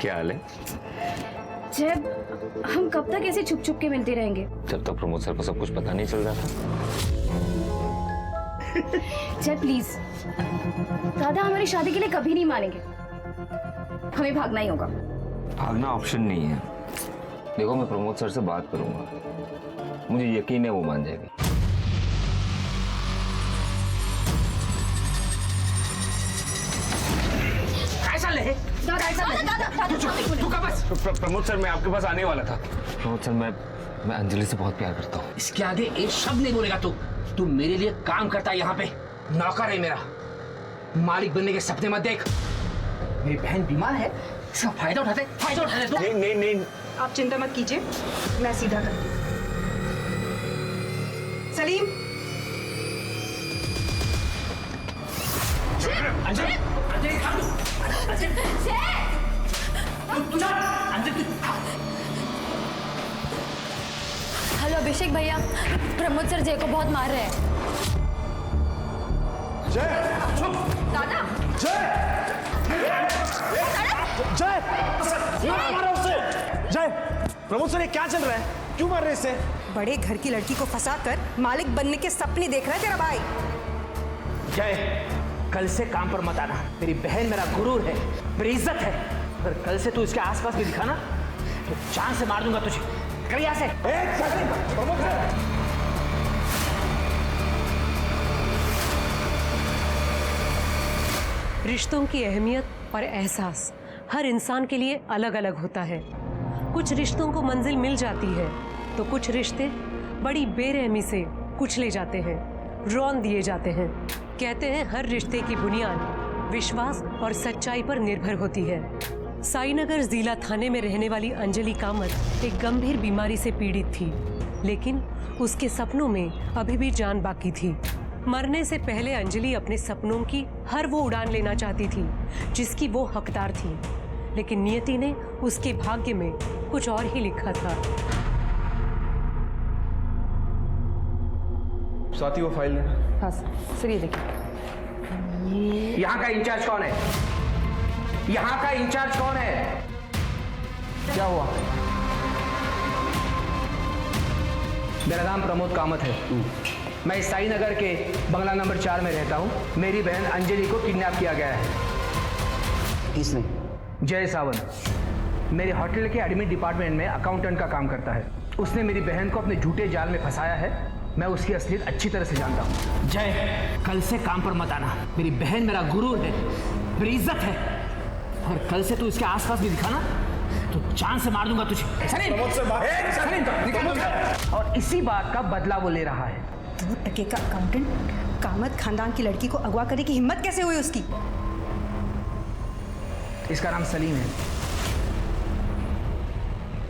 क्या हाल है? जब हम कब तक ऐसे छुप छुप के मिलते रहेंगे? जब तक प्रमोद सर को सब कुछ पता नहीं चल रहा था। जब प्लीज, दादा हमारी शादी के लिए कभी नहीं मानेंगे। हमें भागना ही होगा। भागना ऑप्शन नहीं है। देखो, मैं प्रमोद सर से बात करूंगा, मुझे यकीन है वो मान जाएगी। प्रमोद सर, मैं आपके पास आने वाला था। प्रमोद सर, मैं अंजलि से बहुत प्यार करता हूँ। इसके आगे एक शब्द नहीं बोलेगा तू मेरे लिए काम करता है यहाँ पे, नौकर है मेरा। मालिक बनने के सपने मत देख। मेरी बहन बीमार है, इसका फायदा उठाते तू। नहीं। आप चिंता मत कीजिए, मैं सीधा करती हूँ। सलीम, हेलो अभिषेक भैया, प्रमोद सर जय को बहुत मार रहे हैं। दादा, जय, प्रमोद सर ये क्या चल रहा है? क्यों मार रहे इससे? बड़े घर की लड़की को फंसाकर मालिक बनने के सपने देख रहा है तेरा भाई। जय, कल से काम पर मत आना। मेरी बहन मेरा गुरूर है, मेरी इज्जत है। अगर कल से तू इसके आसपास भी दिखा ना तो जान से मार दूंगा तुझे। कर यहाँ से। रिश्तों की अहमियत और एहसास हर इंसान के लिए अलग अलग होता है। कुछ रिश्तों को मंजिल मिल जाती है तो कुछ रिश्ते बड़ी बेरहमी से कुचले जाते हैं, रौंद दिए जाते हैं। कहते हैं हर रिश्ते की बुनियाद विश्वास और सच्चाई पर निर्भर होती है। साईनगर जिला थाने में रहने वाली अंजलि कामत एक गंभीर बीमारी से पीड़ित थी, लेकिन उसके सपनों में अभी भी जान बाकी थी। मरने से पहले अंजलि अपने सपनों की हर वो उड़ान लेना चाहती थी जिसकी वो हकदार थी, लेकिन नियति ने उसके भाग्य में कुछ और ही लिखा था। साथी वो फाइल है। हाँ सर, ये देखिए। यहाँ का इंचार्ज कौन है? यहाँ का इंचार्ज कौन है? क्या हुआ? मेरा नाम प्रमोद कामत है। मैं साईनगर के बंगला नंबर 4 में रहता हूँ। मेरी बहन अंजलि को किडनैप किया गया है। किसने? जय सावंत मेरे होटल के एडमिन डिपार्टमेंट में अकाउंटेंट का काम करता है। उसने मेरी बहन को अपने झूठे जाल में फंसाया है। मैं उसकी असलियत अच्छी तरह से जानता हूँ। जय, कल से काम पर मत आना। मेरी बहन मेरा गुरूर है, मेरी इज्जत है। और कल से तू इसके आसपास भी दिखा ना तो जान से मार दूंगा तुझे। और इसी बात का बदला वो ले रहा है। 2 टके का अकाउंटेंट कामत खानदान की लड़की को अगवा करने की हिम्मत कैसे हुई उसकी? इसका नाम सलीम है।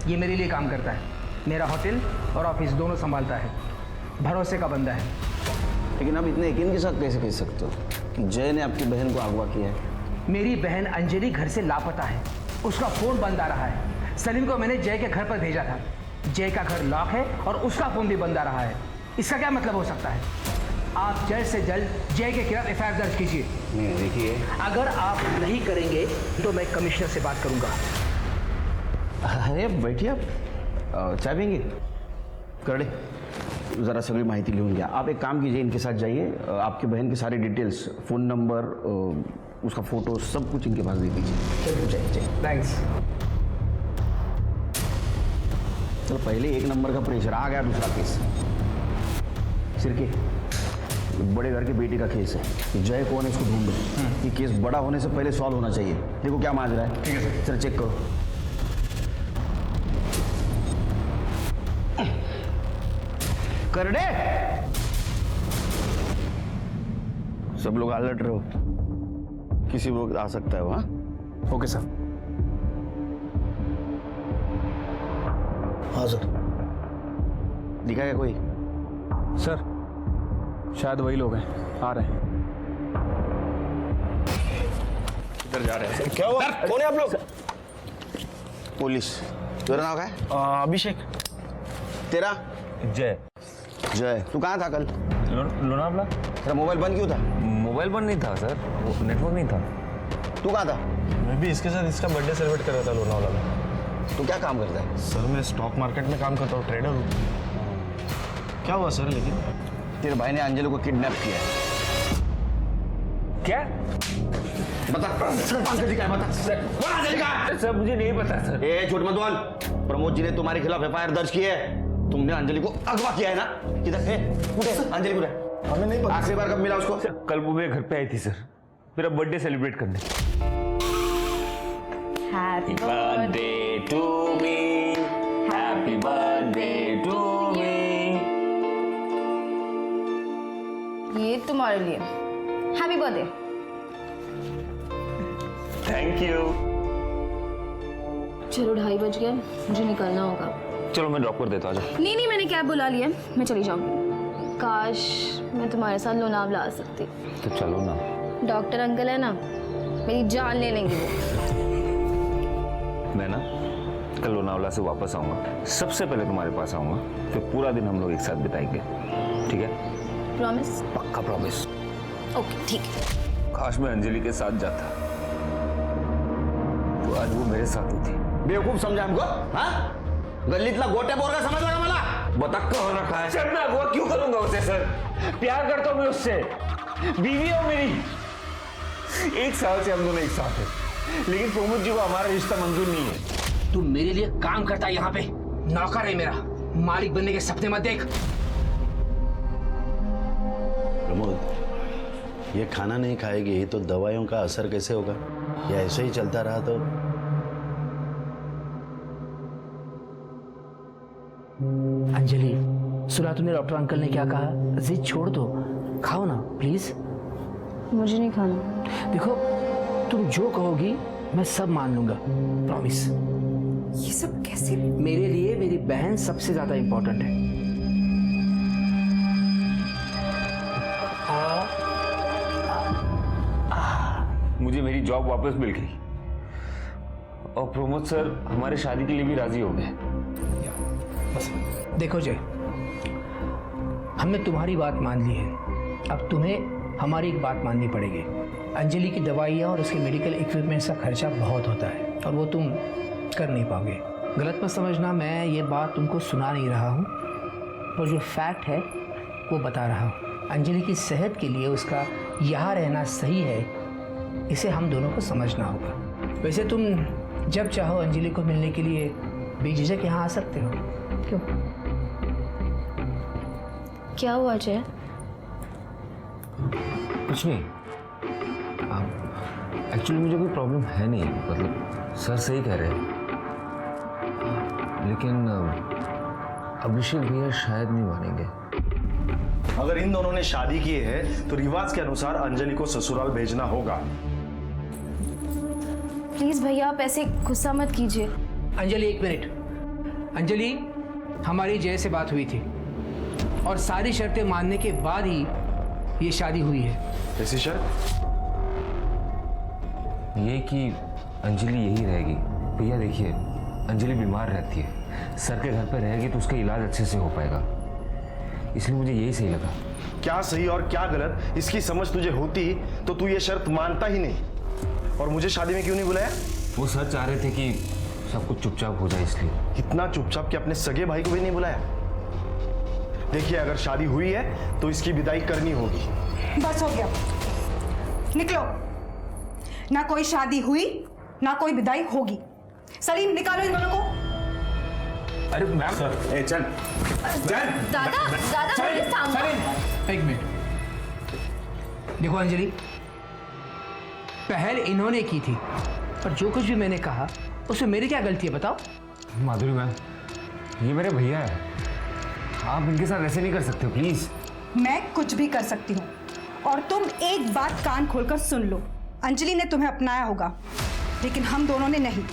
ये मेरे लिए काम करता है, मेरा होटल और ऑफिस दोनों संभालता है। भरोसे का बंदा है। लेकिन आप इतने यकीन के साथ कैसे कह सकते हो कि जय ने आपकी बहन को अगवा किया है? मेरी बहन अंजलि घर से लापता है, उसका फोन बंद आ रहा है। सलीम को मैंने जय के घर पर भेजा था। जय का घर लॉक है और उसका फोन भी बंद आ रहा है। इसका क्या मतलब हो सकता है? आप जल्द से जल्द जय के खिलाफ एफआईआर दर्ज कीजिए। देखिए, अगर आप नहीं करेंगे तो मैं कमिश्नर से बात करूंगा। अरे बैठिए, आप चाय पिएंगे? करड़े, ज़रा सगळी माहिती लिहून घ्या। आप एक काम कीजिए, इनके साथ जाइए, आपकी बहन की सारी डिटेल्स, फ़ोन नंबर, उसका फ़ोटो, सब कुछ इनके पास दे दीजिए। जय। थैंक्स। चलो, पहले 1 नंबर का प्रेशर आ गया, दूसरा केस सिरके बड़े घर के बेटे का केस है। कि जय कौन है इसको ढूंढो। ये केस बड़ा होने से पहले सॉल्व होना चाहिए। देखो क्या मांग रहा है। ठीक है सर। चलो चेक करो। करड़े, सब लोग अलर्ट रहो, किसी वक्त आ सकता है वहाँ। Okay sir. हाँ सर। दिखा क्या कोई? सर शायद वही लोग हैं, आ रहे हैं। किधर जा रहे हैं? क्या हुआ? कौन है आप लोग? पुलिस। तेरा नाम क्या है? अभिषेक। तेरा? जय। जय, तू कहाँ था कल? लोनावला। तेरा मोबाइल बंद क्यों था? मोबाइल बंद नहीं था सर, वो नेटवर्क नहीं था। तू कहाँ था? मैं भी इसके साथ इसका बर्थडे सेलिब्रेट कर रहा था लोनावाला में। तू क्या काम करता है? सर मैं स्टॉक मार्केट में काम करता हूँ, ट्रेडर हूँ। क्या हुआ सर? लेकिन तेरे भाई ने अंजलि को किडनैप किया है। क्या? बता अंजलि का है, बता बोल अंजलि का है। सर मुझे नहीं पता सर। ए झूठ मत बोल। प्रमोद जी ने तुम्हारे खिलाफ एफआईआर दर्ज की है। तुमने अंजलि को अगवा किया है ना? किधर है? अंजलि को हमें नहीं पता। आखिरी बार कब मिला उसको? कल वो मेरे घर पे आई थी सर, मेरा बर्थडे सेलिब्रेट करने। Happy birthday to me, happy birthday to me. ये तुम्हारे लिए। Happy birthday. Thank you. चलो 2:30 बज गए, मुझे निकलना होगा। चलो मैं ड्रॉप कर देता हूँ। नहीं नहीं, मैंने कैब बुला लिया, मैं चली जाऊंगी। काश मैं तुम्हारे साथ लोनावला आ सकती। तो चलो ना। डॉक्टर अंकल है ना, मेरी जान ले लेंगे वो। मैं ना कल लोनावला से वापस आऊंगा, सबसे पहले तुम्हारे पास आऊंगा, फिर पूरा दिन हम लोग एक साथ बिताएंगे, ठीक है? प्रॉमिस? पक्का प्रॉमिस। ओके ठीक है। काश मैं अंजलि के साथ जाता तो आज वो मेरे साथ होती। बेवकूफ समझा हमको? हाँ? गल्लीतला गोट्या बोरगा समजला का मला? बता कौन रखा है? सर मैं अगवा क्यों करूंगा उसे सर? प्यार करता हूं मैं उससे, बीवी हो मेरी। 1 साल से हम दोनों एक साथ हैं, लेकिन प्रमोद जी को हमारा रिश्ता मंजूर नहीं है। तू मेरे लिए काम करता है यहाँ पे, नौकर है मेरा, मालिक बनने के सपने मत देख। प्रमोद, ये खाना नहीं खाएगी तो दवाइयों का असर कैसे होगा? या ऐसे ही चलता रहा तो? अंजलि, सुना तूने डॉक्टर अंकल ने क्या कहा? जिद छोड़ दो, खाओ ना प्लीज। मुझे नहीं खाना। देखो, तुम जो कहोगी मैं सब मान लूंगा, प्रॉमिस। ये सब कैसे? मेरे लिए मेरी बहन सबसे ज्यादा इंपॉर्टेंट है। मुझे मेरी जॉब वापस मिल गई और प्रमोद सर हमारे शादी के लिए भी राजी हो गए। देखो जय, हमने तुम्हारी बात मान ली है, अब तुम्हें हमारी एक बात माननी पड़ेगी। अंजलि की दवाइयाँ और उसके मेडिकल इक्विपमेंट्स का खर्चा बहुत होता है और वो तुम कर नहीं पाओगे। गलत मत समझना, मैं ये बात तुमको सुना नहीं रहा हूँ, और जो फैक्ट है वो बता रहा हूँ। अंजलि की सेहत के लिए उसका यहाँ रहना सही है, इसे हम दोनों को समझना होगा। वैसे तुम जब चाहो अंजलि को मिलने के लिए बेझिझक यहाँ आ सकते हो। क्यों? क्या हुआ जय? कुछ नहीं, एक्चुअली मुझे कोई प्रॉब्लम है नहीं, मतलब सर सही कह रहे हैं, लेकिन अभिषेक भैया शायद नहीं मानेंगे। अगर इन दोनों ने शादी की है तो रिवाज के अनुसार अंजलि को ससुराल भेजना होगा। प्लीज भैया आप ऐसे गुस्सा मत कीजिए। अंजलि एक मिनट। अंजलि, हमारी जय से बात हुई थी और सारी शर्तें मानने के बाद ही ये शादी हुई है। ऐसी शर्त? ये कि अंजलि यही रहेगी। भैया देखिए, अंजलि बीमार रहती है, सर के घर पे रहेगी तो उसका इलाज अच्छे से हो पाएगा, इसलिए मुझे यही सही लगा। क्या सही और क्या गलत इसकी समझ तुझे होती तो तू ये शर्त मानता ही नहीं। और मुझे शादी में क्यों नहीं बुलाया? वो सर चाह रहे थे कि सब कुछ चुपचाप हो जाए, इसलिए। इतना चुपचाप कि अपने सगे भाई को भी नहीं बुलाया? देखिए, अगर शादी हुई है तो इसकी विदाई करनी होगी। बस हो गया, निकलो। ना कोई शादी हुई ना कोई विदाई होगी। सलीम, निकालो इन दोनों को। अरे मैम, ए चल चल। दादा मुझे सांभो। एक मिनट, देखो अंजलि, पहल इन्होंने की थी, पर जो कुछ भी मैंने कहा उसमें मेरी क्या गलती है बताओ? माधुरी मैम, ये मेरे भैया है, आप इनके साथ ऐसे नहीं कर सकते प्लीज। मैं कुछ भी कर सकती हूँ, और तुम एक बात कान खोलकर सुन लो। अंजलि ने तुम्हें अपनाया होगा, लेकिन हम दोनों ने नहीं।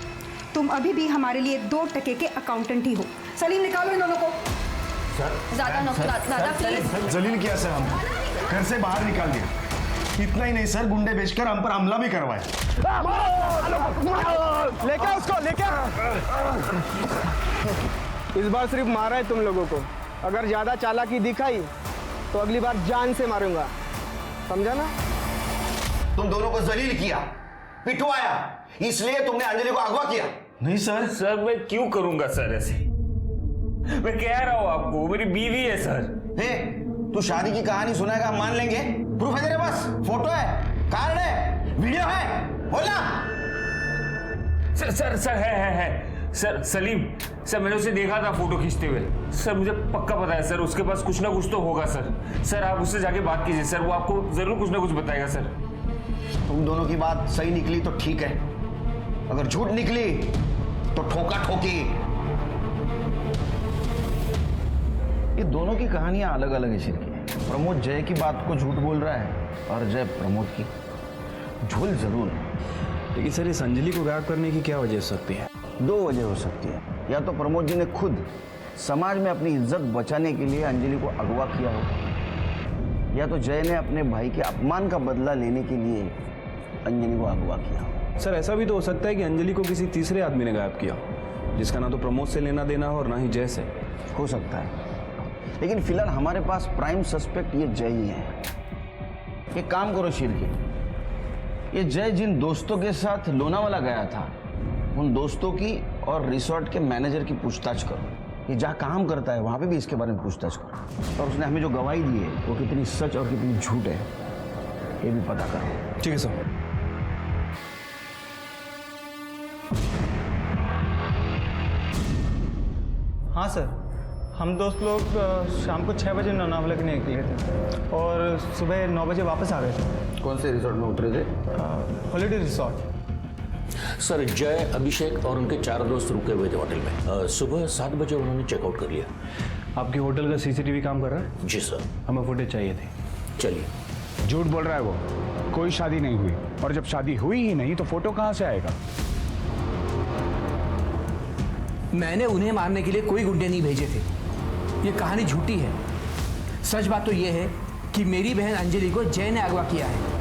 तुम अभी भी हमारे लिए 2 टके के अकाउंटेंट ही हो। सलीम, निकालो इन दोनों को। दादा प्लीज। जलील किया सर, हम घर से बाहर निकाल दिया। इतना ही नहीं सर, गुंडे बेचकर हम पर हमला भी करवाए। लेके उसको, लेके। इस बार सिर्फ मारा है तुम लोगों को, अगर ज्यादा चालाकी दिखाई तो अगली बार जान से मारूंगा, समझा ना? तुम दोनों को जलील किया, पिटवाया, इसलिए तुमने अंजलि को अगवा किया। नहीं सर। सर मैं क्यों करूंगा सर ऐसे? मैं कह रहा हूं आपको, वो मेरी बीवी है सर। हे, तू शादी की कहानी सुनाएगा, हम मान लेंगे। प्रूफ है तेरे पास? फोटो है, कार्ड है, वीडियो है, बोला। सर सर सर है सर। सलीम सर, मैंने उसे देखा था फोटो खींचते हुए। सर मुझे पक्का पता है सर, उसके पास कुछ ना कुछ तो होगा सर। सर आप उससे जाके बात कीजिए सर, वो आपको जरूर कुछ ना कुछ बताएगा सर। तुम दोनों की बात सही निकली तो ठीक है, अगर झूठ निकली तो ठोका ठोकी। ये दोनों की कहानियां अलग अलग है शिरकी। प्रमोद जय की बात को झूठ बोल रहा है और जय प्रमोद की। झूल जरूर है, लेकिन सर इस अंजलि को गायब करने की क्या वजह हो सकती है? दो वजह हो सकती है। या तो प्रमोद जी ने खुद समाज में अपनी इज्जत बचाने के लिए अंजलि को अगवा किया हो, या तो जय ने अपने भाई के अपमान का बदला लेने के लिए अंजलि को अगवा किया हो। सर ऐसा भी तो हो सकता है कि अंजलि को किसी तीसरे आदमी ने गायब किया, जिसका ना तो प्रमोद से लेना देना हो और ना ही जय से। हो सकता है, लेकिन फिलहाल हमारे पास प्राइम सस्पेक्ट ये जय ही है। ये काम करो शिरकी, ये जय जिन दोस्तों के साथ लोनावाला गया था, उन दोस्तों की और रिसोर्ट के मैनेजर की पूछताछ करो। ये जहाँ काम करता है वहाँ पे भी इसके बारे में पूछताछ करो, और उसने हमें जो गवाही दी है वो कितनी सच और कितनी झूठ है ये भी पता करो। ठीक है सर। हाँ सर, हम दोस्त लोग शाम को 6 बजे लोनावला के लिए निकले थे और सुबह 9 बजे वापस आ गए थे। कौन से रिसोर्ट में उतरे थे? Holiday resort. सर जय, अभिषेक और उनके 4 दोस्त रुके हुए थे होटल में। सुबह 7 बजे उन्होंने चेकआउट कर लिया। आपके होटल का सीसीटीवी काम कर रहा है? जी सर। हमें फुटेज चाहिए थी। चलिए। झूठ बोल रहा है वो, कोई शादी नहीं हुई, और जब शादी हुई ही नहीं तो फोटो कहाँ से आएगा? मैंने उन्हें मारने के लिए कोई गुंडे नहीं भेजे थे। ये कहानी झूठी है। सच बात तो ये है कि मेरी बहन अंजलि को जय ने अगवा किया है।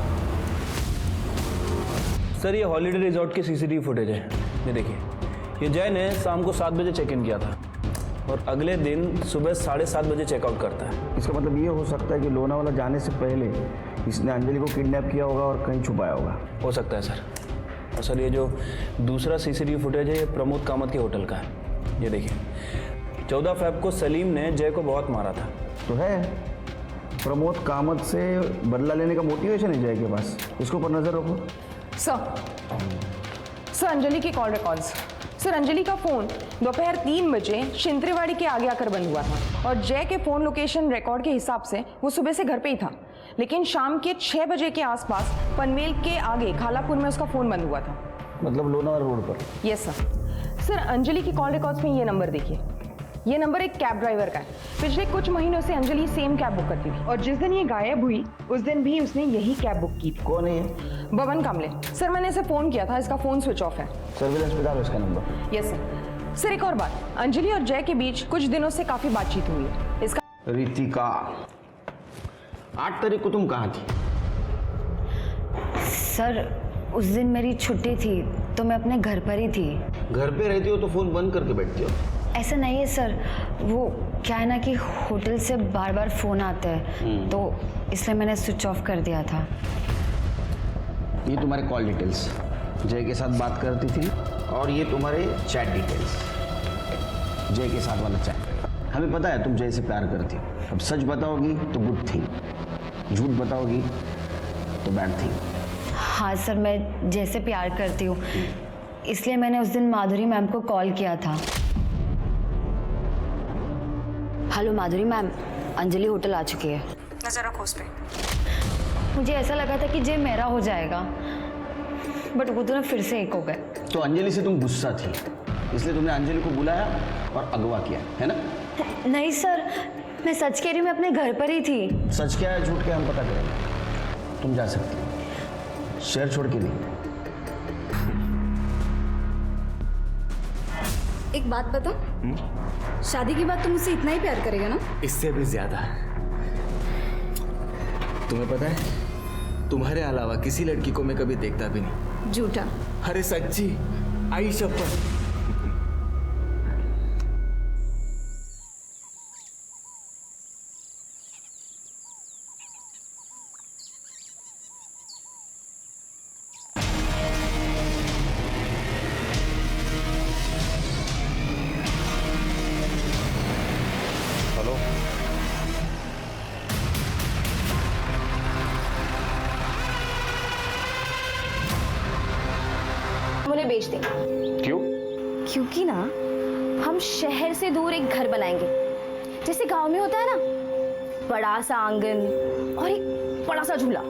सर ये हॉलीडे रिजॉर्ट की सीसीटीवी फुटेज है, ये देखिए। ये जय ने शाम को 7 बजे चेक इन किया था और अगले दिन सुबह 7:30 बजे चेकआउट करता है। इसका मतलब ये हो सकता है कि लोनावाला जाने से पहले इसने अंजलि को किडनैप किया होगा और कहीं छुपाया होगा। हो सकता है सर। और सर ये जो दूसरा सीसीटीवी फुटेज है ये प्रमोद कामत के होटल का है, ये देखिए। 14 फ़रवरी को सलीम ने जय को बहुत मारा था। तो है, प्रमोद कामत से बदला लेने का मोटिवेशन है जय के पास। इसके ऊपर नजर रखो। सर अंजलि के कॉल रिकॉर्ड्स। सर अंजलि का फोन दोपहर 3 बजे शिंत्रेवाड़ी के आगे आकर बंद हुआ था और जय के फोन लोकेशन रिकॉर्ड के हिसाब से वो सुबह से घर पे ही था, लेकिन शाम के 6 बजे के आसपास पनवेल के आगे खालापुर में उसका फोन बंद हुआ था। मतलब लोनावाला रोड पर? Yes sir. सर अंजलि की कॉल रिकॉर्ड्स में ये नंबर देखिए, ये नंबर एक कैब ड्राइवर का है। पिछले कुछ महीनों से अंजलि सेम कैब बुक करती थी और जिस दिन ये गायब हुई उस दिन भी उसने यही कैब बुक की थी। कौन है ये? बबन कामले। सर मैंने इसे फोन किया था, इसका फोन स्विच ऑफ है। सर्विलेंस पे डालो इसका नंबर। Yes sir. सर एक और बात, अंजलि और जय के बीच कुछ दिनों से काफी बातचीत हुई है। इसका रितिका, 8 तारीख को तुम कहाँ थी? सर उस दिन मेरी छुट्टी थी तो मैं अपने घर पर ही थी। घर पे रहती हो तो फोन बंद करके बैठती हो? ऐसा नहीं है सर, वो क्या है ना कि होटल से बार बार फ़ोन आते हैं तो इसलिए मैंने स्विच ऑफ कर दिया था। ये तुम्हारे कॉल डिटेल्स, जय के साथ बात करती थी, और ये तुम्हारे चैट डिटेल्स, जय के साथ वाला चैट। हमें पता है तुम जय से प्यार करती हो। अब सच बताओगी तो गुड थिंग, झूठ बताओगी तो बैड थिंग। हाँ सर, मैं जय से प्यार करती हूँ, इसलिए मैंने उस दिन माधुरी मैम को कॉल किया था। हेलो माधुरी मैम, अंजलि होटल आ चुकी है। नजर रखो उस पे। मुझे ऐसा लगा था कि जय मेरा हो जाएगा, बट वो दोनों फिर से एक हो गए। तो अंजलि से तुम गुस्सा थी, इसलिए तुमने अंजलि को बुलाया और अगवा किया, है ना? नहीं सर, मैं सच कह रही हूँ, मैं अपने घर पर ही थी। सच क्या है झूठ क्या हम पता करेंगे। तुम जा सकती हो, शहर छोड़ के नहीं। एक बात बता, शादी के बाद तुम मुझसे इतना ही प्यार करेगा ना? इससे भी ज्यादा। तुम्हें पता है, तुम्हारे अलावा किसी लड़की को मैं कभी देखता भी नहीं। झूठा। अरे सच्ची, आई शपथ। उन्हें बेच देंगे। क्यों? क्योंकि ना हम शहर से दूर एक घर बनाएंगे, जैसे गांव में होता है ना, बड़ा सा आंगन और एक बड़ा सा झूला।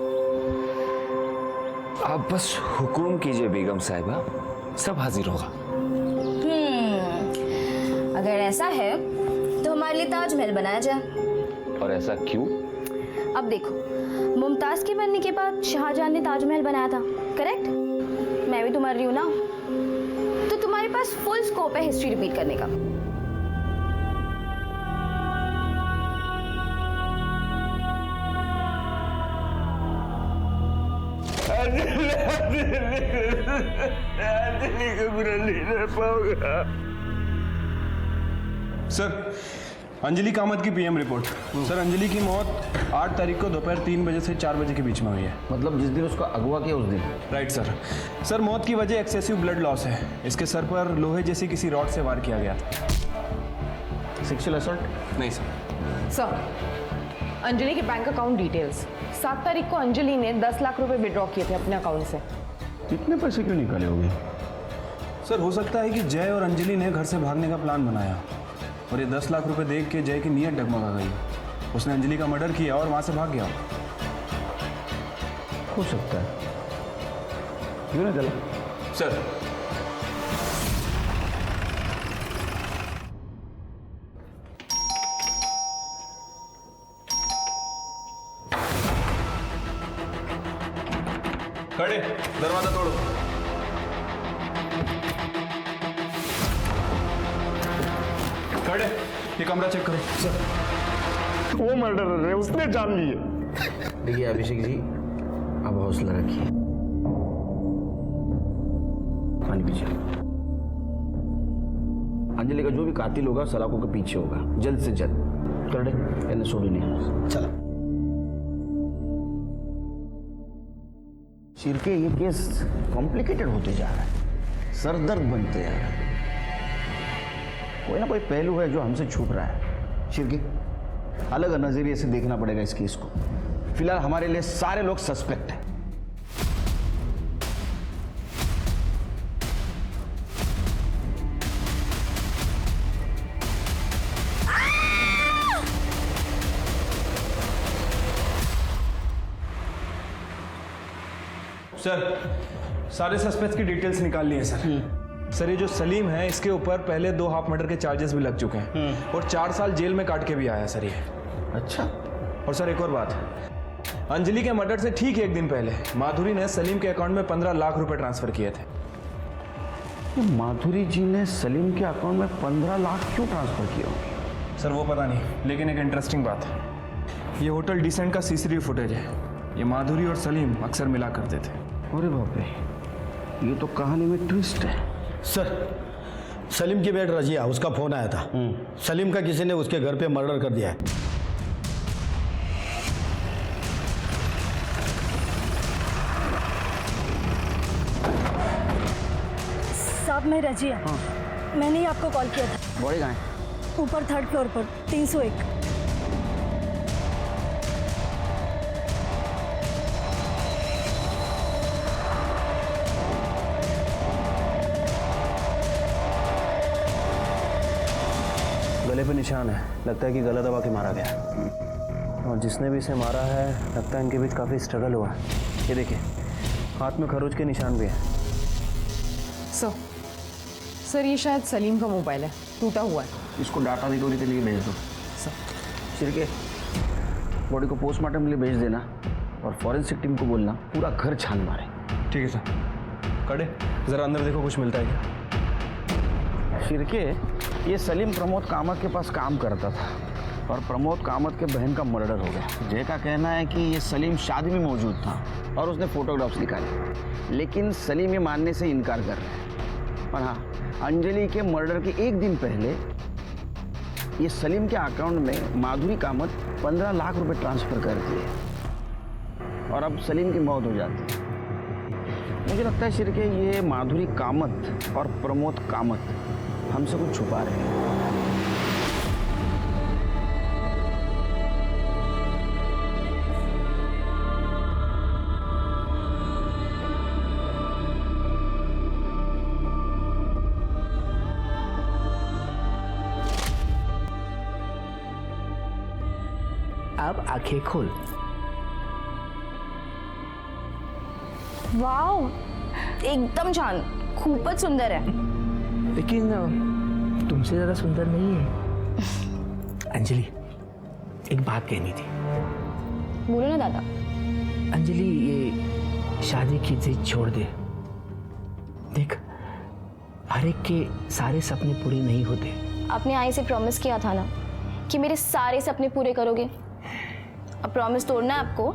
आप बस हुक्म कीजिए बेगम साहिबा, सब हाजिर होगा। अगर ऐसा है तो हमारे लिए ताजमहल बनाया जाए। और ऐसा क्यों? अब देखो, मुमताज के मरने के बाद शाहजहां ने ताजमहल बनाया था, करेक्ट? मैं भी तो मर रही हूँ ना, तो तुम्हारे पास फुल स्कोप है हिस्ट्री रिपीट करने का। अंजलि को बुरा नहीं रह पाऊंगा। सर, अंजलि कामत की पीएम रिपोर्ट। सर, अंजलि की मौत 8 तारीख को दोपहर 3 बजे से 4 बजे के बीच में हुई है। मतलब जिस दिन उसका अगवा किया उस दिन? Right sir. सर, मौत की वजह एक्सेसिव ब्लड लॉस है। इसके सर पर लोहे जैसी किसी रॉड से वार किया गया था। Sexual assault? नहीं सर। सर, अंजलि के बैंक अकाउंट डिटेल्स। 7 तारीख को अंजलि ने 10 लाख रुपए विड्रॉ किए थे अपने अकाउंट से। इतने पैसे क्यों निकाले होंगे? सर, हो सकता है कि जय और अंजलि ने घर से भागने का प्लान बनाया और ये 10 लाख रुपए देख के जय की नीयत डगमगा गई। उसने अंजलि का मर्डर किया और वहां से भाग गया। हो सकता है। क्यों नहीं चला? सर, खड़े, दरवाजा तोड़ो। खड़े, ये कमरा चेक करो। सर, वो मर्डरर है, उसने जान ली है। देखिए अभिषेक जी, अब हौसला रखिए, पानी पीछे। अंजलि का जो भी कातिल होगा सलाखों के पीछे होगा, जल्द से जल्द। कर दे, मैंने सोडी नहीं। चला शिरके, ये केस कॉम्प्लिकेटेड होते जा रहा है, सरदर्द बनते जा रहा है। कोई ना कोई पहलू है जो हमसे छुप रहा है। शिरके, अलग नजरिए से देखना पड़ेगा इस केस को। फिलहाल हमारे लिए सारे लोग सस्पेक्ट हैं। सर, सारे सस्पेक्ट्स की डिटेल्स निकाल ली है सर। सर, ये जो सलीम है, इसके ऊपर पहले 2 हाफ मर्डर के चार्जेस भी लग चुके हैं और 4 साल जेल में काट के भी आया सर ये। अच्छा। और सर, एक और बात, अंजलि के मर्डर से ठीक 1 दिन पहले माधुरी ने सलीम के अकाउंट में 15 लाख रुपए ट्रांसफर किए थे। ये माधुरी जी ने सलीम के अकाउंट में 15 लाख क्यों ट्रांसफर किए होंगे? सर, वो पता नहीं, लेकिन एक इंटरेस्टिंग बात है, ये होटल डिसेंट का सीसीटीवी फुटेज है। ये माधुरी और सलीम अक्सर मिला करते थे। अरे बाप रे, ये तो कहानी में ट्विस्ट है। सर, सलीम की बेट रजिया, उसका फोन आया था। सलीम का किसी ने उसके घर पे मर्डर कर दिया है। साहब, मैं रजिया। मैंने ही आपको कॉल किया था। बॉडी कहाँ है? ऊपर 3rd फ्लोर पर 301। गले पे निशान है, लगता है कि गला दबा के मारा गया। और जिसने भी इसे मारा है, लगता है इनके बीच काफ़ी स्ट्रगल हुआ। ये देखिए, हाथ में खरोच के निशान भी हैं। सर, ये शायद सलीम का मोबाइल है, टूटा हुआ है। इसको डाटा रिकवरी के लिए भेज दो। शिरके, बॉडी को पोस्टमार्टम के लिए भेज देना और फॉरेंसिक टीम को बोलना पूरा घर छान मारे। ठीक है सर। कड़े, जरा अंदर देखो, कुछ मिलता है क्या? शिरके, ये सलीम प्रमोद कामत के पास काम करता था और प्रमोद कामत के बहन का मर्डर हो गया। जय का कहना है कि ये सलीम शादी में मौजूद था और उसने फोटोग्राफ्स निकाले, लेकिन सलीम ये मानने से इनकार कर रहा है। और हाँ, अंजलि के मर्डर के 1 दिन पहले ये सलीम के अकाउंट में माधुरी कामत 15 लाख रुपए ट्रांसफर कर दिए और अब सलीम की मौत हो जाती है। मुझे लगता है शिरके, ये माधुरी कामत और प्रमोद कामत हमसे कुछ छुपा रहे हैं। अब आंखें खोल। वाओ, एकदम छान, खूपच सुंदर है। लेकिन तुमसे ज़्यादा सुंदर नहीं है। अंजलि, एक बात कहनी थी। बोलो ना दादा। अंजलि, ये शादी की जिद छोड़ दे। देख, हर एक के सारे सपने पूरे नहीं होते। आपने आई से प्रॉमिस किया था ना कि मेरे सारे सपने पूरे करोगे। अब प्रॉमिस तोड़ना है आपको।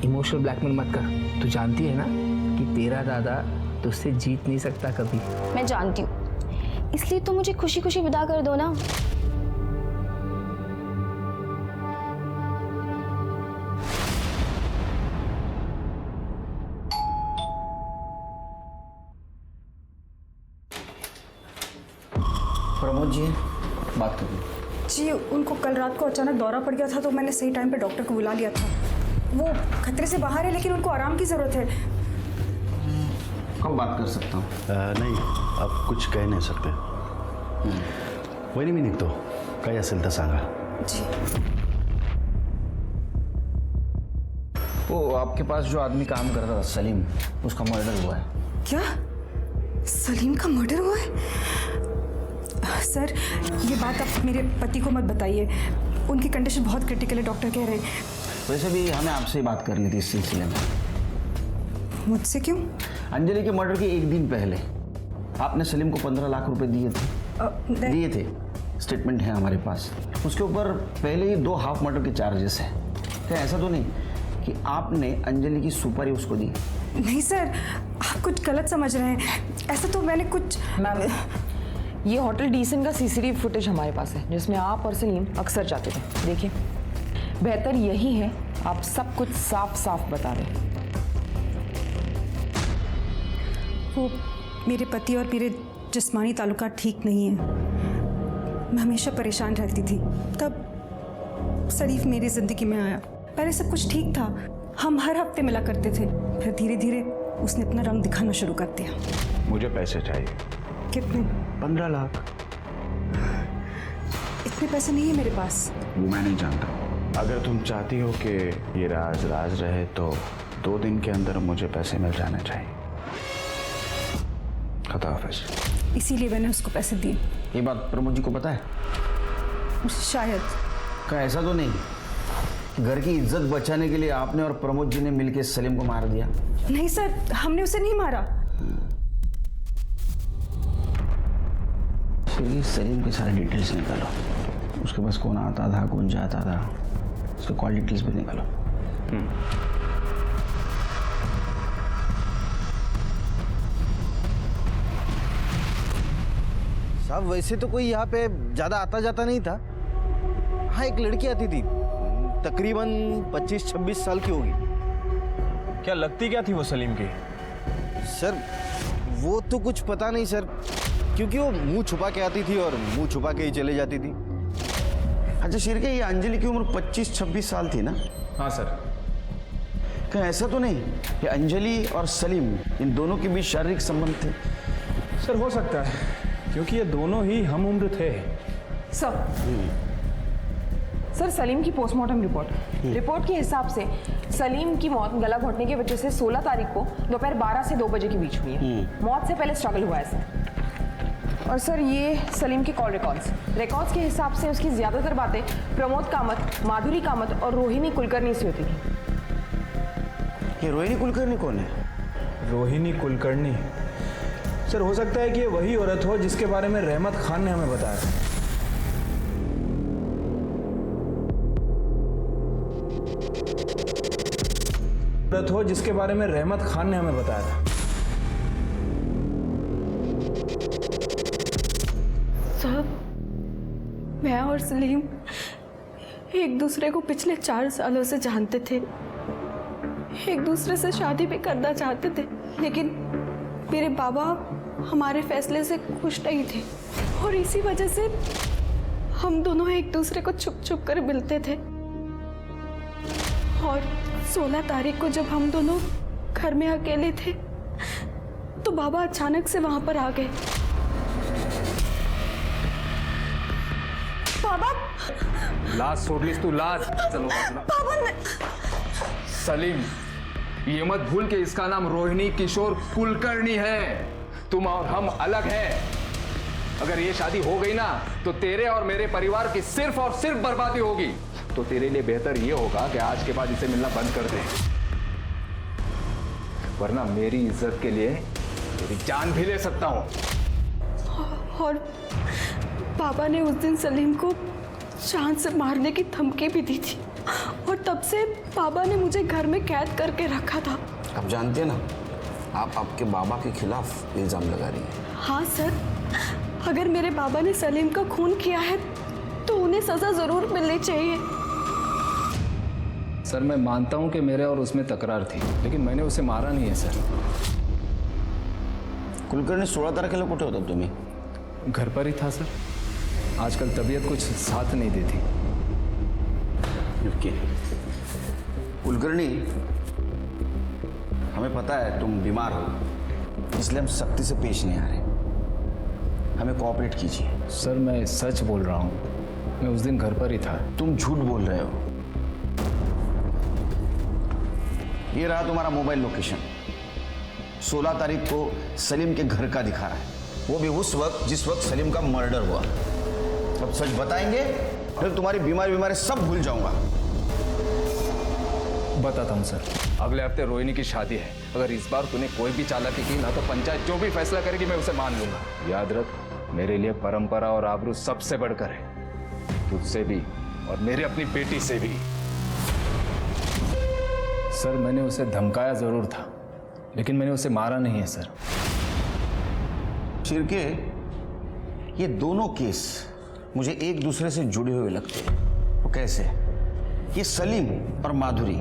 इमोशनल ब्लैकमेल मत कर। तू जानती है ना कि तेरा दादा तुझसे जीत नहीं सकता कभी। मैं जानती हूँ, इसलिए तो मुझे खुशी खुशी विदा कर दो ना। प्रमोद जी बात करिए। जी, उनको कल रात को अचानक दौरा पड़ गया था तो मैंने सही टाइम पे डॉक्टर को बुला लिया था। वो खतरे से बाहर है लेकिन उनको आराम की ज़रूरत है। कब बात कर सकता हूँ? नाही, अब कुछ कह नहीं सकते. वहिनी मी निघतो, काही असेल तर सांगा. जी. वो आपके पास जो आदमी काम करता था सलीम, उसका मर्डर हुआ है. क्या? सलीम का मर्डर हुआ है? सर, ये बात आप मेरे पति को मत बताइए, उनकी कंडीशन बहुत क्रिटिकल है, डॉक्टर कह रहे हैं. वैसे भी हमें आपसे बात करनी थी इस सिलसिले में. मुझसे क्यों? अंजलि के मर्डर के एक दिन पहले आपने सलीम को 15 लाख रुपए दिए थे. स्टेटमेंट है हमारे पास. उसके ऊपर पहले ही 2 हाफ मर्डर के चार्जेस हैं. क्या ऐसा तो नहीं कि आपने अंजलि की सुपारी उसको दी? नहीं सर, आप कुछ गलत समझ रहे हैं. ऐसा तो मैंने कुछ... मैम, ये होटल डीसन का सीसीटीवी फुटेज हमारे पास है जिसमें आप और सलीम अक्सर जाते थे. देखिए, बेहतर यही है आप सब कुछ साफ साफ बता दें. वो मेरे पति और मेरे जिस्मानी ताल्लुकात ठीक नहीं है. मैं हमेशा परेशान रहती थी. तब शरीफ मेरी ज़िंदगी में आया. पहले सब कुछ ठीक था, हम हर हफ्ते मिला करते थे. फिर धीरे धीरे उसने अपना रंग दिखाना शुरू कर दिया. मुझे पैसे चाहिए. कितने? 15 लाख. इतने पैसे नहीं है मेरे पास. वो मैं नहीं जानता. अगर तुम चाहती हो कि ये राज राज रहे तो 2 दिन के अंदर मुझे पैसे मिल जाने चाहिए. खुदा हाफिज़. इसीलिए मैंने उसको पैसे दिए. ये बात प्रमोद जी को पता है? शायद. क्या ऐसा तो नहीं घर की इज्जत बचाने के लिए आपने और प्रमोद जी ने मिलकर सलीम को मार दिया? नहीं सर, हमने उसे नहीं मारा. चलिए सलीम के सारे डिटेल्स निकालो. उसके पास कौन आता था, कौन जाता था, उसके कॉल डिटेल्स भी निकालो. साहब, वैसे तो कोई यहाँ पे ज़्यादा आता जाता नहीं था. हाँ, एक लड़की आती थी, तकरीबन 25-26 साल की होगी. क्या लगती क्या थी वो सलीम की? सर, वो तो कुछ पता नहीं सर, क्योंकि वो मुंह छुपा के आती थी और मुंह छुपा के ही चले जाती थी. अच्छा शिरके, ये अंजलि की उम्र 25-26 साल थी ना? हाँ सर. क्या ऐसा तो नहीं कि अंजलि और सलीम इन दोनों के बीच शारीरिक संबंध थे? सर हो सकता है, क्योंकि ये दोनों ही हम उम्र थे. सर, सलीम की पोस्टमार्टम रिपोर्ट के हिसाब से सलीम की मौत गला घोटने की वजह से 16 तारीख को दोपहर 12 से 2 बजे के बीच हुई है. मौत से पहले स्ट्रगल हुआ है सर. और सर, ये सलीम के कॉल रिकॉर्ड्स के हिसाब से उसकी ज़्यादातर बातें प्रमोद कामत, माधुरी कामत और रोहिणी कुलकर्णी से होती थी. ये रोहिणी कुलकर्णी कौन है? रोहिणी कुलकर्णी सर, हो सकता है कि ये वही औरत हो जिसके बारे में रहमत खान ने हमें बताया था. जिसके बारे में रहमत खान ने हमें बताया था. साहब, मैं और सलीम एक दूसरे को पिछले 4 सालों से जानते थे. एक दूसरे से शादी भी करना चाहते थे, लेकिन मेरे बाबा हमारे फैसले से खुश नहीं थे और इसी वजह से हम दोनों एक दूसरे को छुप छुप कर मिलते थे. और 16 तारीख को जब हम दोनों घर में अकेले थे तो बाबा अचानक से वहां पर आ गए. बाबा, लाज सोडलीस तू, लाज. चलो सलीम, ये मत भूल कि इसका नाम रोहिणी किशोर कुलकर्णी है. तुम और हम अलग हैं. अगर ये शादी हो गई ना तो तेरे और मेरे परिवार की सिर्फ और सिर्फ बर्बादी होगी. तो तेरे लिए बेहतर ये होगा कि आज के बाद इसे मिलना बंद कर दे, वरना मेरी इज्जत के लिए तेरी जान भी ले सकता हूं. और पापा ने उस दिन सलीम को जान से मारने की धमकी भी दी थी, और तब से पापा ने मुझे घर में कैद करके रखा था. आप जानते हैं ना, आप आपके बाबा के खिलाफ इल्जाम लगा रही हैं. हाँ सर, अगर मेरे बाबा ने सलीम का खून किया है तो उन्हें सजा जरूर मिलनी चाहिए. सर मैं मानता हूं कि मेरे और उसमें तकरार थी, लेकिन मैंने उसे मारा नहीं है सर. कुलकर्णी 16 तारखेला कुठे होता तुम्ही? घर पर ही था सर. आजकल तबीयत कुछ साथ नहीं देती. कुलकर्णी, हमें पता है तुम बीमार हो, इसलिए हम सख्ती से पेश नहीं आ रहे. हमें कोऑपरेट कीजिए. सर मैं सच बोल रहा हूँ, मैं उस दिन घर पर ही था. तुम झूठ बोल रहे हो. ये रहा तुम्हारा मोबाइल लोकेशन. 16 तारीख को सलीम के घर का दिखा रहा है, वो भी उस वक्त जिस वक्त सलीम का मर्डर हुआ. अब सच बताएंगे फिर तुम्हारी बीमारी सब भूल जाऊंगा. बताता हूँ सर. अगले हफ्ते रोहिणी की शादी है. अगर इस बार तूने कोई भी चालाकी की ना तो पंचायत जो भी फैसला करेगी मैं उसे मान लूंगा. याद रख, मेरे लिए परंपरा और आबरू सबसे बढ़कर है. तुझसे भी और मेरी अपनी बेटी से भी. सर मैंने उसे धमकाया जरूर था, लेकिन मैंने उसे मारा नहीं है सर. शिरके, ये दोनों केस मुझे एक दूसरे से जुड़े हुए लगते हैं. वो कैसे? ये सलीम और माधुरी,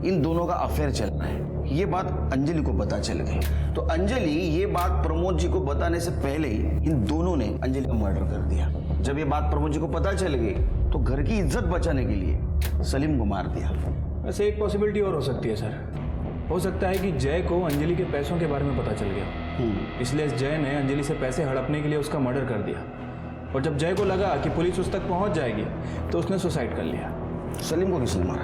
इन दोनों का अफेयर चल रहा है. ये बात अंजलि को पता चल गई, तो अंजलि ये बात प्रमोद जी को बताने से पहले ही इन दोनों ने अंजलि का मर्डर कर दिया. जब ये बात प्रमोद जी को पता चल गई तो घर की इज्जत बचाने के लिए सलीम को मार दिया. वैसे एक पॉसिबिलिटी और हो सकती है सर. हो सकता है कि जय को अंजलि के पैसों के बारे में पता चल गया, इसलिए जय ने अंजलि से पैसे हड़पने के लिए उसका मर्डर कर दिया. और जब जय को लगा कि पुलिस उस तक पहुंच जाएगी तो उसने सुसाइड कर लिया. सलीम को किसने मारा?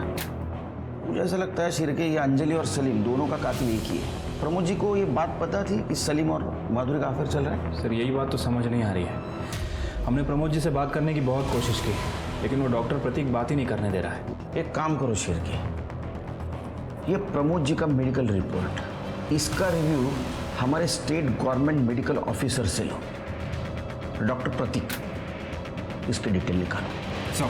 मुझे ऐसा लगता है शिरके, ये अंजलि और सलीम दोनों का कातिल एक ही है. प्रमोद जी को ये बात पता थी कि सलीम और माधुरी का अफेयर चल रहा है? सर यही बात तो समझ नहीं आ रही है. हमने प्रमोद जी से बात करने की बहुत कोशिश की, लेकिन वो डॉक्टर प्रतीक बात ही नहीं करने दे रहा है. एक काम करो शिरके, ये प्रमोद जी का मेडिकल रिपोर्ट, इसका रिव्यू हमारे स्टेट गवर्नमेंट मेडिकल ऑफिसर से लो. डॉक्टर प्रतीक, इसके डिटेल निकालो. सब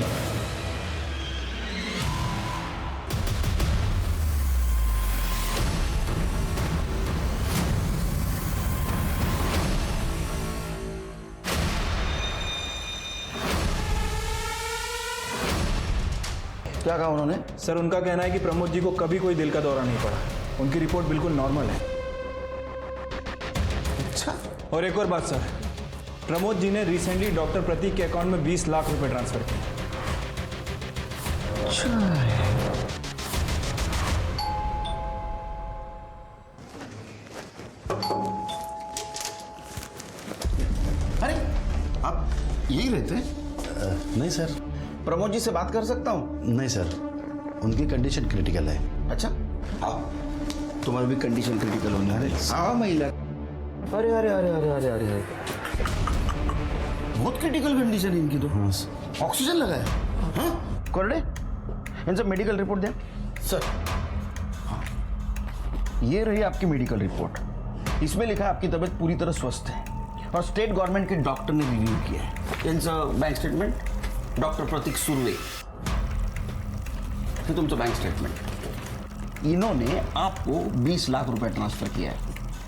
क्या कहा उन्होंने? सर उनका कहना है कि प्रमोद जी को कभी कोई दिल का दौरा नहीं पड़ा. उनकी रिपोर्ट बिल्कुल नॉर्मल है. अच्छा. और एक और बात सर, प्रमोद जी ने रिसेंटली डॉक्टर प्रतीक के अकाउंट में 20 लाख रुपए ट्रांसफर किए. अरे आप यही रहते हैं? नहीं सर. प्रमोद जी से बात कर सकता हूँ? नहीं सर, उनकी कंडीशन क्रिटिकल है. अच्छा, आओ. तुम्हारी भी कंडीशन क्रिटिकल होने वाले. आओ महिला. अरे अरे अरे अरे अरे अरे बहुत क्रिटिकल कंडीशन है इनकी तो. हाँ. ऑक्सीजन लगा है. हाँ कर दे. इनसे मेडिकल रिपोर्ट दे सर. हाँ, ये रही आपकी मेडिकल रिपोर्ट. इसमें लिखा है आपकी तबीयत पूरी तरह स्वस्थ है और स्टेट गवर्नमेंट के डॉक्टर ने रिव्यू किया है. इनचं बैंक स्टेटमेंट, डॉक्टर प्रतीक सुर्वे, ये तुमचं बैंक स्टेटमेंट. इन्होंने आपको 20 लाख रुपए ट्रांसफर किया है.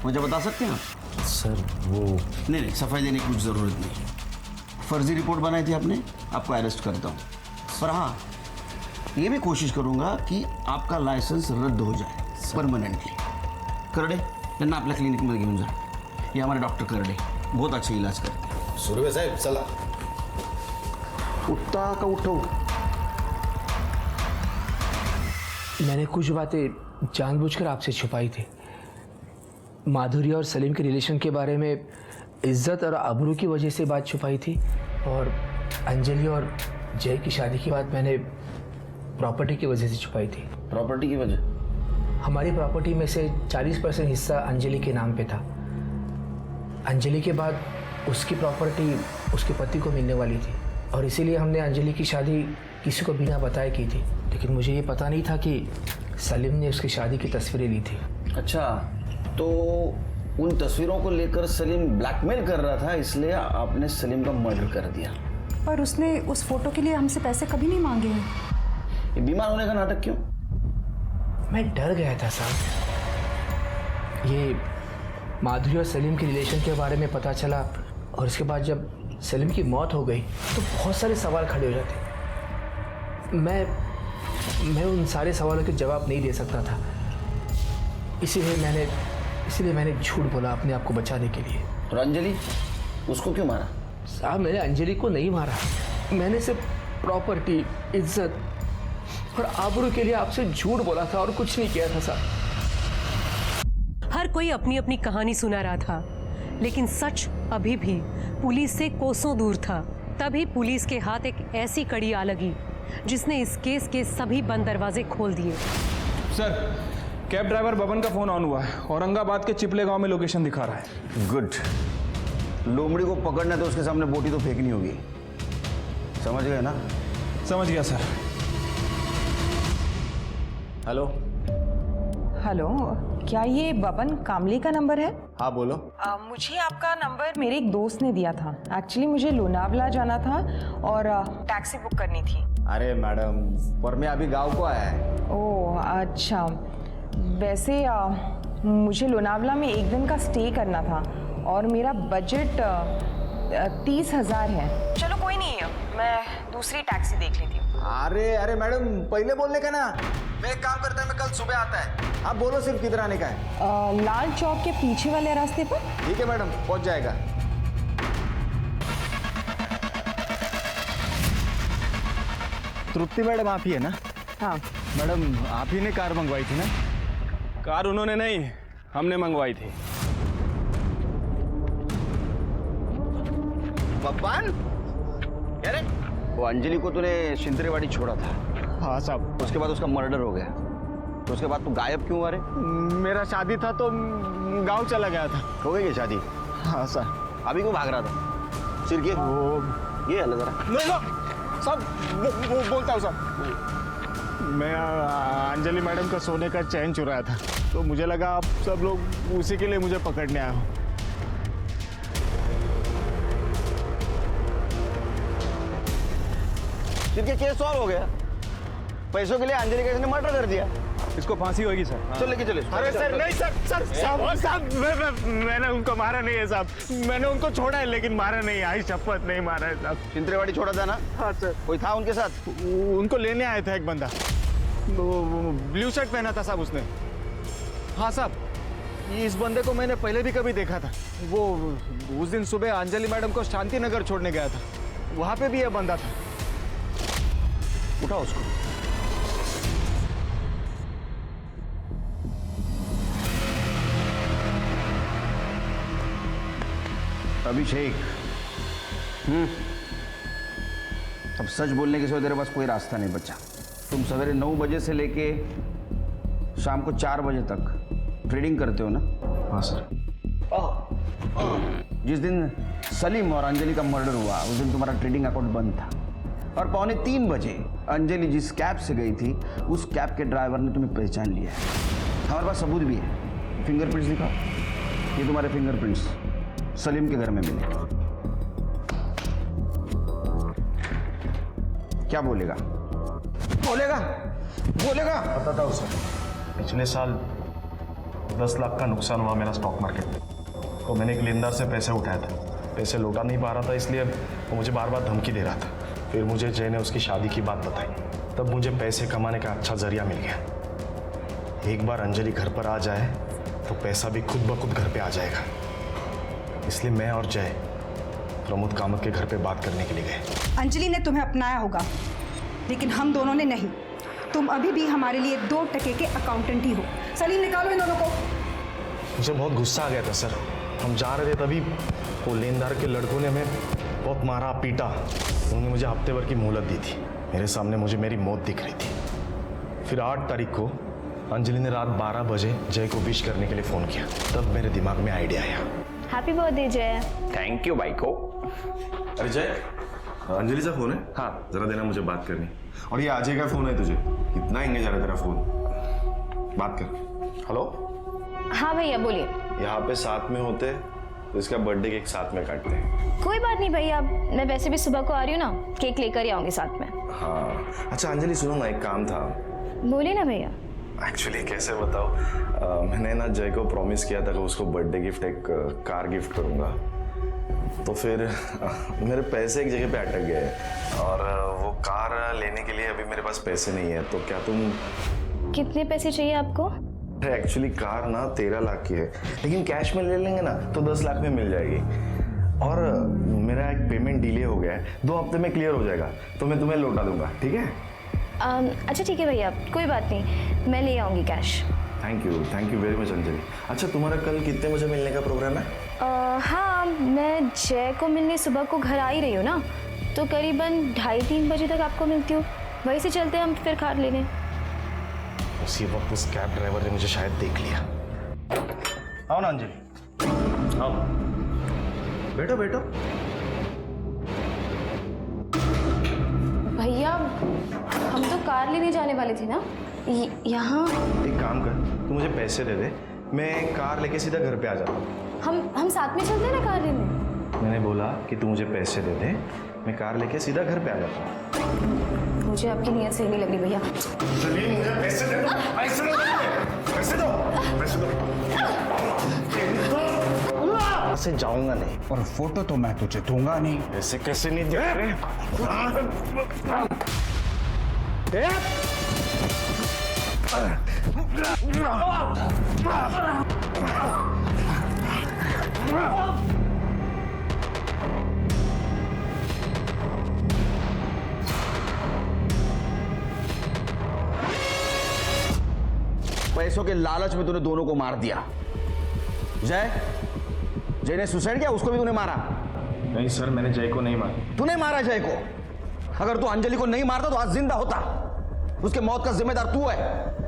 मुझे बता सकते हैं आप? सर वो नहीं, सफाई देने की कुछ ज़रूरत नहीं. फर्जी रिपोर्ट बनाई थी आपने, आपको अरेस्ट करता हूँ. पर हाँ, ये भी कोशिश करूँगा कि आपका लाइसेंस रद्द हो जाए परमानेंटली. करडे यांना आपल्या क्लिनिकमध्ये घेऊन जा. ये हमारे डॉक्टर करडे बहुत अच्छा इलाज करते हैं. सुर्वे साहेब चला. उठता का उठो. मैंने कुछ बातें जानबूझकर आपसे छुपाई थी. माधुरी और सलीम के रिलेशन के बारे में इज्जत और आबरू की वजह से बात छुपाई थी, और अंजलि और जय की शादी की बात मैंने प्रॉपर्टी की वजह से छुपाई थी। प्रॉपर्टी की वजह? हमारी प्रॉपर्टी में से 40% हिस्सा अंजलि के नाम पे था। अंजलि के बाद उसकी प्रॉपर्टी उसके पति को मिलने वाली थी और इसीलिए हमने अंजलि की शादी किसी को बिना बताए की थी। लेकिन मुझे ये पता नहीं था कि सलीम ने उसकी शादी की तस्वीरें ली थी। अच्छा, तो उन तस्वीरों को लेकर सलीम ब्लैकमेल कर रहा था, इसलिए आपने सलीम का मर्डर कर दिया। पर उसने उस फोटो के लिए हमसे पैसे कभी नहीं मांगे हैं। ये बीमार होने का नाटक क्यों? मैं डर गया था साहब। ये माधुरी और सलीम के रिलेशन के बारे में पता चला और उसके बाद जब सलीम की मौत हो गई तो बहुत सारे सवाल खड़े हो जाते। मैं उन सारे सवालों के जवाब नहीं दे सकता था, इसीलिए मैंने झूठ बोला अपने आप को बचाने के लिए। और अंजलि, उसको क्यों मारा? साहब मैंने अंजलि को नहीं मारा, मैंने सिर्फ प्रॉपर्टी, इज्जत और आबरू के लिए आपसे झूठ बोला था और कुछ नहीं किया था साहब। हर कोई अपनी अपनी कहानी सुना रहा था, लेकिन सच अभी भी पुलिस से कोसों दूर था। तभी पुलिस के हाथ एक ऐसी कड़ी आ लगी जिसने इस केस के सभी बंद दरवाजे खोल दिए। सर, कैब ड्राइवर बबन का फोन ऑन हुआ है, औरंगाबाद के चिपले गांव में लोकेशन दिखा रहा है। गुड। लोमड़ी को पकड़ना तो उसके सामने बोटी तो फेंकनी होगी, समझ गए ना? समझ गया सर। हेलो हेलो, क्या ये बबन कामली का नंबर है? हाँ बोलो। मुझे आपका नंबर मेरे एक दोस्त ने दिया था। एक्चुअली मुझे लोनावला जाना था और टैक्सी बुक करनी थी। अरे मैडम, पर मैं अभी गांव को आया है। ओह अच्छा, वैसे मुझे लोनावला में एक दिन का स्टे करना था और मेरा बजट 30,000 है। चलो कोई नहीं, मैं दूसरी टैक्सी देख लेती हूँ। अरे मैडम, पहले बोलने का ना। मैं एक काम करता है, मैं कल सुबह आता है। आप बोलो सिर्फ किधर आने का है। लाल चौक के पीछे वाले रास्ते पर। ठीक है मैडम, पहुंच जाएगा। तृप्ति मैडम आप ही है ना? हाँ मैडम, आप ही ने कार मंगवाई थी ना? कार उन्होंने नहीं, हमने मंगवाई थी। बब्बान, अरे वो अंजलि को तूने शिंतरेवाड़ी छोड़ा था। हाँ साहब। उसके बाद उसका मर्डर हो गया, तो उसके बाद तू गायब क्यों हुआ रे? मेरा शादी था तो गांव चला गया था। हो गई क्या शादी? हाँ सर। अभी क्यों भाग रहा था? सिर के ये हल जरा। सब बोलता हूँ साहब। मैं अंजलि मैडम का सोने का चैन चुराया था, तो मुझे लगा आप सब लोग उसी के लिए मुझे पकड़ने आए हो। जिनके केस सॉल्व हो गया, पैसों के लिए अंजलि का इसने मर्डर कर दिया। इसको फांसी होगी सर। चल लेके चले। अरे सर नहीं सर, साहब मैंने उनको मारा नहीं है साहब। मैंने उनको छोड़ा है लेकिन मारा नहीं है। आई शपथ नहीं मारा है साहब। शिंतरेवाड़ी छोड़ा था ना? हाँ सर। कोई था उनके साथ? उनको लेने आया था एक बंदा, ब्लू शर्ट पहना था साहब उसने। हाँ साहब, इस बंदे को मैंने पहले भी कभी देखा था। वो उस दिन सुबह अंजलि मैडम को शांति नगर छोड़ने गया था, वहां पे भी यह बंदा था। उठा उसको। अभिषेक, अब सच बोलने के सिवा तेरे पास कोई रास्ता नहीं बचा। तुम सवेरे 9 बजे से लेके शाम को 4 बजे तक ट्रेडिंग करते हो ना? हाँ सर। जिस दिन सलीम और अंजलि का मर्डर हुआ उस दिन तुम्हारा ट्रेडिंग अकाउंट बंद था, और 2:45 बजे अंजलि जिस कैब से गई थी उस कैब के ड्राइवर ने तुम्हें पहचान लिया है। हमारे पास सबूत भी है, फिंगरप्रिंट्स दिखाओ। ये तुम्हारे फिंगरप्रिंट्स सलीम के घर में मिले। क्या बोलेगा? बोलेगा? बताता हूँ सर। पिछले साल 10 लाख का नुकसान हुआ मेरा स्टॉक मार्केट में, तो मैंने एक लेनदार से पैसे उठाए थे। पैसे लौटा नहीं पा रहा था, इसलिए वो मुझे बार बार धमकी दे रहा था। फिर मुझे जय ने उसकी शादी की बात बताई, तब मुझे पैसे कमाने का अच्छा जरिया मिल गया। एक बार अंजलि घर पर आ जाए तो पैसा भी खुद ब खुद घर पे आ जाएगा। इसलिए मैं और जय प्रमोद कामत के घर पे बात करने के लिए गए। अंजलि ने तुम्हें अपनाया होगा, लेकिन हम दोनों ने नहीं। तुम अभी भी हमारे लिए 2 टके के अकाउंटेंट ही हो। सलीम, निकालो इन दोनों को। मुझे बहुत गुस्सा आ गया था सर। हम जा रहे थे तभी वो लेनदार के लड़कों ने हमें बहुत मारा पीटा। उन्होंने मुझे हफ्ते भर की मोहलत दी थी। मेरे सामने मुझे मेरी मौत दिख रही थी। फिर 8 तारीख को अंजलि ने रात 12 बजे जय को विश करने के लिए फ़ोन किया। तब मेरे दिमाग में आइडिया आया। हैप्पी बर्थडे जय। थैंक यू भाई को। अरे जय, अंजलि से फ़ोन है? हाँ, ज़रा देना, मुझे बात करनी। और ये अजय का फ़ोन है तुझे? कितना एंगेज आ रहा है तेरा फ़ोन? बात कर। हेलो। हाँ भैया बोलिए। यहाँ पे साथ में होते तो इसका बर्थडे केक साथ में काटते हैं। कोई बात नहीं भैया, मैं वैसे भी सुबह को आ रही हूँ ना, केक लेकर ही आऊंगी साथ में। हाँ अच्छा अंजलि सुनो ना, एक काम था। बोलिए ना भैया। एक्चुअली कैसे बताओ, मैंने ना जय को प्रॉमिस किया था कि उसको बर्थडे गिफ्ट एक कार गिफ्ट करूँगा। तो फिर मेरे पैसे एक जगह पे अटक गए और वो कार लेने के लिए अभी मेरे पास पैसे नहीं है। तो क्या तुम... कितने पैसे चाहिए आपको? एक्चुअली कार ना 13 लाख की है, लेकिन कैश में ले लेंगे ना तो 10 लाख में मिल जाएगी। और मेरा एक पेमेंट डिले हो गया है, 2 हफ्ते में क्लियर हो जाएगा, तो मैं तुम्हें लौटा दूंगा, ठीक है? अच्छा ठीक है भैया, कोई बात नहीं, मैं ले आऊँगी cash. Thank you very much Anjali. अच्छा तुम्हारा कल कितने बजे मिलने का प्रोग्राम है? हाँ, मैं जय को मिलने सुबह को घर आ ही रही हूँ ना, तो करीबन 2:30-3 बजे तक आपको मिलती हूँ। वहीं से चलते हैं हम फिर कार लेने। उसी वक्त उस कैब ड्राइवर ने मुझे शायद देख लिया। आओ ना अंजलि, आओ, बैठो बैठो। भैया हम तो कार लेने जाने वाले थे ना, यहाँ। एक काम कर, तू मुझे पैसे दे दे, मैं कार लेके सीधा घर पे आ जाता हूँ। हम साथ में चलते हैं ना कार लेने। मैंने बोला कि तू मुझे पैसे दे दे, मैं कार लेके सीधा घर पे आ जाता हूँ। मुझे आपकी नीयत सही नहीं लग रही भैया। चलिए मुझे पैसे दे दो, पैसे दो, पैसे दो, पैसे दो। ऐसे जाऊंगा नहीं। और फोटो तो मैं तुझे दूंगा नहीं। ऐसे कैसे नहीं दे रहे? पैसों के लालच में तूने दोनों को मार दिया। जय ने सुसाइड किया, उसको भी तूने मारा? नहीं सर, मैंने जय को नहीं मारा। तूने मारा जय को? अगर तू अंजलि को नहीं मारता तो आज जिंदा होता। उसके मौत का जिम्मेदार तू है।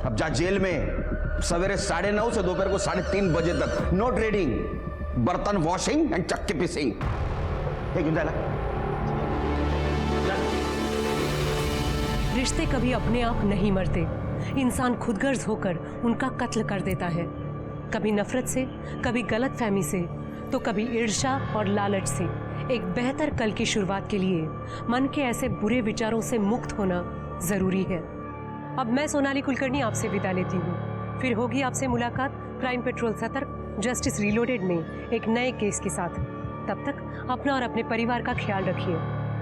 अब जा जेल में सवेरे 9:30 से दोपहर को 3:30 बजे तक। नो ट्रेडिंग, बर्तन वॉशिंग एंड चक्के पिसिंग। रिश्ते कभी अपने आप नहीं मरते। इंसान खुदगर्ज होकर उनका कत्ल कर देता है, कभी नफरत से, कभी गलतफहमी से, तो कभी ईर्ष्या और लालच से। एक बेहतर कल की शुरुआत के लिए मन के ऐसे बुरे विचारों से मुक्त होना जरूरी है। अब मैं सोनाली कुलकर्णी आपसे विदा लेती हूँ। फिर होगी आपसे मुलाकात क्राइम पेट्रोल सतर्क जस्टिस रीलोडेड में एक नए केस के साथ। तब तक अपना और अपने परिवार का ख्याल रखिए।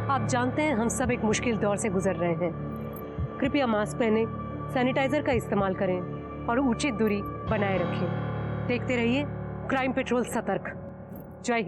आप जानते हैं हम सब एक मुश्किल दौर से गुजर रहे हैं। कृपया मास्क पहने, सैनिटाइजर का इस्तेमाल करें और उचित दूरी बनाए रखें। देखते रहिए क्राइम पेट्रोल सतर्क। जय हिंद।